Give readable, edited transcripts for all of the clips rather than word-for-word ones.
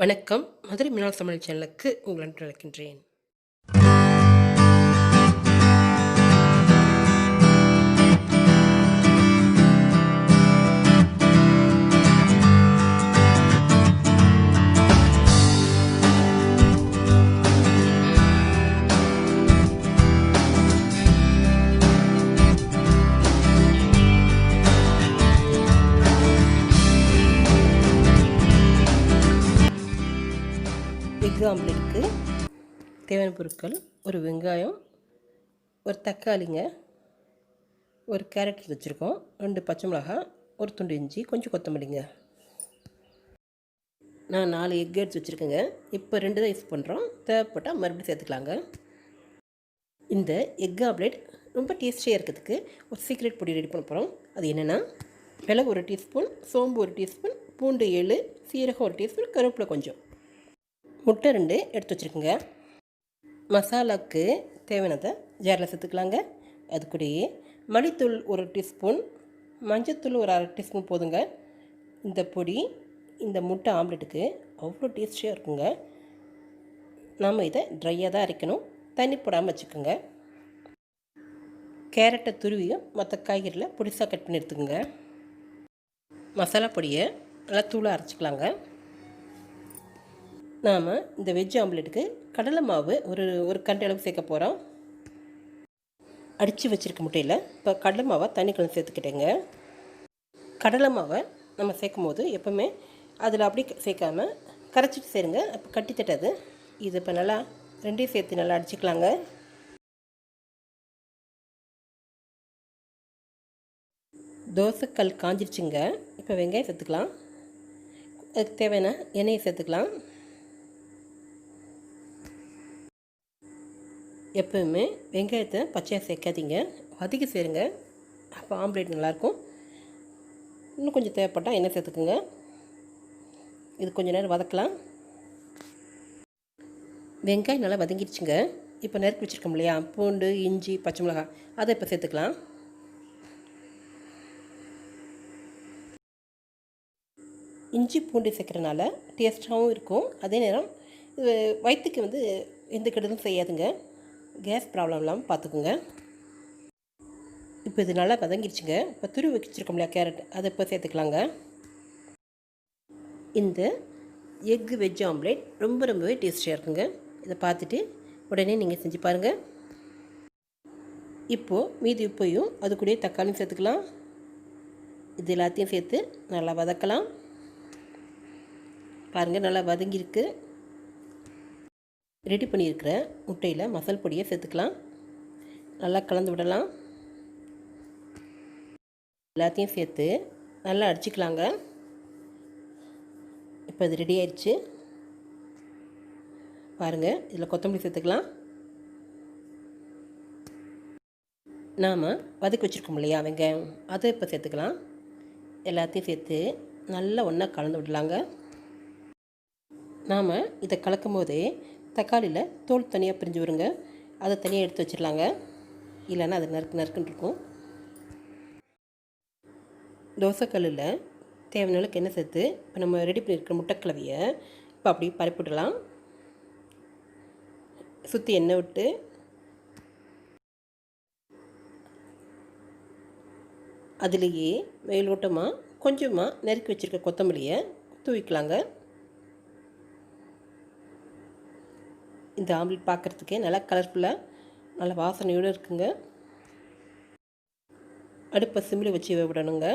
வணக்கம். மதுரை மீனாள் சமையல் சேனலுக்கு உங்களை அன்புடன் அழைக்கின்றேன். எக் ஆம்லெட்டுக்கு தேவையான பொருட்கள்: ஒரு வெங்காயம், ஒரு தக்காளிங்க, ஒரு கேரட் வச்சுருக்கோம், 2 பச்சை மிளகாய், ஒரு துண்டு இஞ்சி, கொஞ்சம் கொத்தமல்லிங்க. நான் 4 எக் எடுத்து வச்சுருக்கேங்க. இப்போ 2 தான் யூஸ் பண்ணுறோம். தேவைப்பட்டால் மறுபடியும் சேர்த்துக்கலாங்க. இந்த எக் ஆம்லெட் ரொம்ப டேஸ்டியாக இருக்கிறதுக்கு ஒரு சீக்ரெட் பொடி ரெடி பண்ண போகிறோம். அது என்னென்னா, மிளகு 1 டீஸ்பூன், சோம்பு 1 டீஸ்பூன், பூண்டு 7, சீரகம் 1 டீஸ்பூன், கருவேப்பிலை கொஞ்சம், முட்டை 2 எடுத்து வச்சுருக்குங்க. மசாலாவுக்கு தேவையானதை ஜாரில் சேர்த்துக்கலாங்க. அது கூடயே மல்லித்தூள் 1 டீஸ்பூன், மஞ்சத்தூள் ஒரு 1/2 டீஸ்பூன் போதுங்க. இந்த பொடி இந்த முட்டை ஆம்லெட்டுக்கு அவ்வளோ டேஸ்டியாக இருக்குங்க. நாம் இதை ட்ரையாக தான் அரைக்கணும், தண்ணி போடாமல் வச்சுக்கோங்க. கேரட்டை துருவியும் மற்ற காய்கறியில் பொடிசாக கட் பண்ணி எடுத்துக்கோங்க. மசாலா பொடியை நல்லா தூளாக அரைச்சிக்கலாங்க. நாம் இந்த வெஜ் ஆம்லெட்டுக்கு கடலை மாவு ஒரு கரண்டி அளவுக்கு சேர்க்க போகிறோம். அடித்து வச்சுருக்க முட்டையில் இப்போ கடலை மாவை தண்ணி கலந்து சேர்த்துக்கிட்டேங்க. கடலை மாவை நம்ம சேர்க்கும் போது எப்போவுமே அதில் அப்படி சேர்க்காம கரைச்சிட்டு சேருங்க, அப்போ கட்டி தட்டாது. இது இப்போ நல்லா 2ஐயும் சேர்த்து நல்லா அடிச்சுக்கலாங்க. தோசைக்கல் காஞ்சிருச்சுங்க. இப்போ வெங்காயம் சேர்த்துக்கலாம். அதுக்கு தேவையான எண்ணெயை சேர்த்துக்கலாம். எப்போவுமே வெங்காயத்தை பச்சையாக சேர்க்காதீங்க, வதக்கி சேருங்க, அப்போ ஆம்லேட் நல்லாயிருக்கும். இன்னும் கொஞ்சம் தேவைப்பட்டால் எண்ணெய் சேர்த்துக்குங்க. இது கொஞ்சம் நேரம் வதக்கலாம். வெங்காயம் நல்லா வதங்கிடுச்சுங்க. இப்போ நறுக்கி வச்சுருக்கோம் இல்லையா, பூண்டு, இஞ்சி, பச்சை மிளகாய், அதை இப்போ சேர்த்துக்கலாம். இஞ்சி பூண்டு சேர்க்குறதுனால டேஸ்ட்டாகவும் இருக்கும், அதே நேரம் வயிற்றுக்கு எந்த கெடுதலும் செய்யாதுங்க. கேஸ் ப்ராப்ளம் இல்லாமல் பார்த்துக்குங்க. இப்போ இது நல்லா வதங்கிடுச்சுங்க. இப்போ துருவி வச்சுருக்கோம் இல்லையா கேரட், அதை இப்போ சேர்த்துக்கலாங்க. இந்த எக் வெஜ் ஆம்லேட் ரொம்பவே டேஸ்டியாக இருக்குங்க. இதை பார்த்துட்டு உடனே நீங்கள் செஞ்சு பாருங்கள். இப்போது மீதி உப்பையும் அது கூடயே தக்காளியும் சேர்த்துக்கலாம். இது எல்லாத்தையும் சேர்த்து நல்லா வதக்கலாம். பாருங்கள், நல்லா வதங்கியிருக்கு. ரெடி பண்ணியிருக்கிற முட்டையில் மசால் பொடியை சேர்த்துக்கலாம். நல்லா கலந்து விடலாம். எல்லாத்தையும் சேர்த்து நல்லா அடிச்சுக்கலாங்க. இப்போ இது ரெடி ஆயிடுச்சு. பாருங்கள், இதில் கொத்தமல்லி சேர்த்துக்கலாம். நாம் வதக்கி வச்சுருக்கோம் இல்லையா வெங்காயம், அதை இப்போ சேர்த்துக்கலாம். எல்லாத்தையும் சேர்த்து நல்லா ஒன்றா கலந்து விடலாங்க. நாம் இதை கலக்கும் போதே தக்காளியில் தோல் தனியாக பிரிஞ்சு வருங்க, அதை தனியாக எடுத்து வச்சிடலாங்க. இல்லைன்னா அது நறுக்குன்னு இருக்கும். தோசைக்கல்லில் தேவையான அளவுக்கு எண்ணெய் சேர்த்து இப்போ நம்ம ரெடி பண்ணியிருக்கிற முட்டைக்கலவையை இப்போ அப்படியே பரப்பிவிடலாம். சுற்றி எண்ணெய் விட்டு அதுலேயே மேலோட்டமாக கொஞ்சமாக நறுக்கி வச்சுருக்க கொத்தமல்லியை தூவிக்கலாங்க. இந்த ஆம்லெட் பார்க்குறதுக்கே நல்லா கலர்ஃபுல்லாக நல்லா வாசனையோடு இருக்குங்க. அடுப்பை சிம்மில் வச்சு விடணுங்க.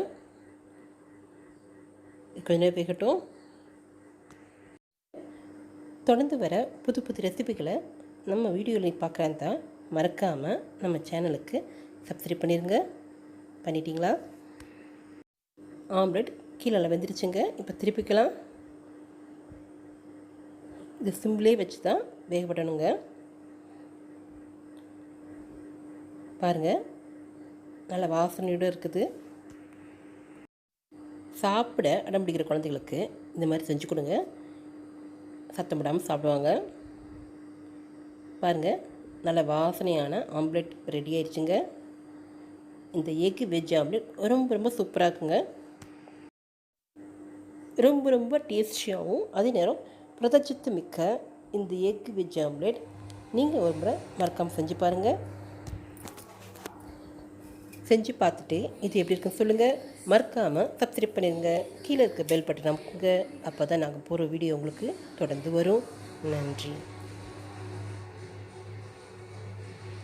கொஞ்ச நேரம் வேகட்டும். தொடர்ந்து வர புது ரெசிபிகளை நம்ம வீடியோவில் பார்க்குறேன் தான் மறக்காமல் நம்ம சேனலுக்கு சப்ஸ்கிரைப் பண்ணிடுங்க. பண்ணிட்டீங்களா? ஆம்லெட் கீழே வெந்துருச்சுங்க. இப்போ திருப்பிக்கலாம். இது சிம்லே வச்சு தான் வேகப்படணுங்க. பாருங்கள், நல்ல வாசனையோடு இருக்குது. சாப்பிட அடம் பிடிக்கிற குழந்தைகளுக்கு இந்த மாதிரி செஞ்சு கொடுங்க, சத்தம் போடாமல் சாப்பிடுவாங்க. பாருங்கள், நல்ல வாசனையான ஆம்லெட் ரெடி ஆயிடுச்சுங்க. இந்த எக் வெஜ் ஆம்லெட் ரொம்ப சூப்பராக இருக்குங்க. ரொம்ப டேஸ்டியாகவும் அதே நேரம் புரதச்சத்து மிக்க இந்த எக் வெஜ் ஆம்லேட் நீங்கள் ஒரு முறை மறக்காமல் செஞ்சு பாருங்கள். செஞ்சு பார்த்துட்டு இது எப்படி இருக்குன்னு சொல்லுங்கள். மறக்காமல் சப்ஸ்கிரைப் பண்ணிடுங்க. கீழே இருக்க பெல் பட்டன் அமுக்குங்க. அப்போ தான் நாங்கள் போகிற வீடியோ உங்களுக்கு தொடர்ந்து வரும். நன்றி.